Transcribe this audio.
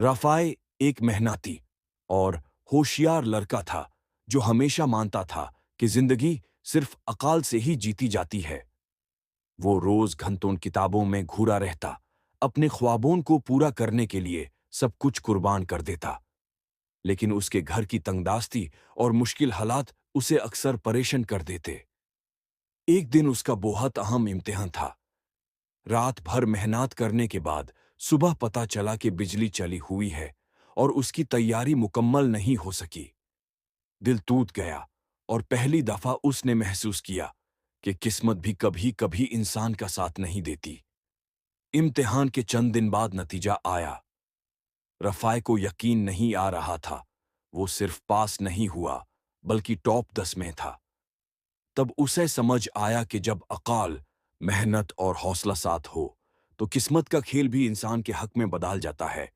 रफ़ाए एक मेहनती और होशियार लड़का था जो हमेशा मानता था कि जिंदगी सिर्फ अकाल से ही जीती जाती है। वो रोज घंटों किताबों में घूरा रहता, अपने ख्वाबों को पूरा करने के लिए सब कुछ कुर्बान कर देता। लेकिन उसके घर की तंगदास्ती और मुश्किल हालात उसे अक्सर परेशान कर देते। एक दिन उसका बहुत अहम इम्तिहान था। रात भर मेहनत करने के बाद सुबह पता चला कि बिजली चली हुई है और उसकी तैयारी मुकम्मल नहीं हो सकी। दिल टूट गया और पहली दफा उसने महसूस किया कि किस्मत भी कभी कभी इंसान का साथ नहीं देती। इम्तिहान के चंद दिन बाद नतीजा आया। रफ़ाए को यकीन नहीं आ रहा था। वो सिर्फ पास नहीं हुआ बल्कि टॉप 10 में था। तब उसे समझ आया कि जब अकाल, मेहनत और हौसला साथ हो तो किस्मत का खेल भी इंसान के हक में बदल जाता है।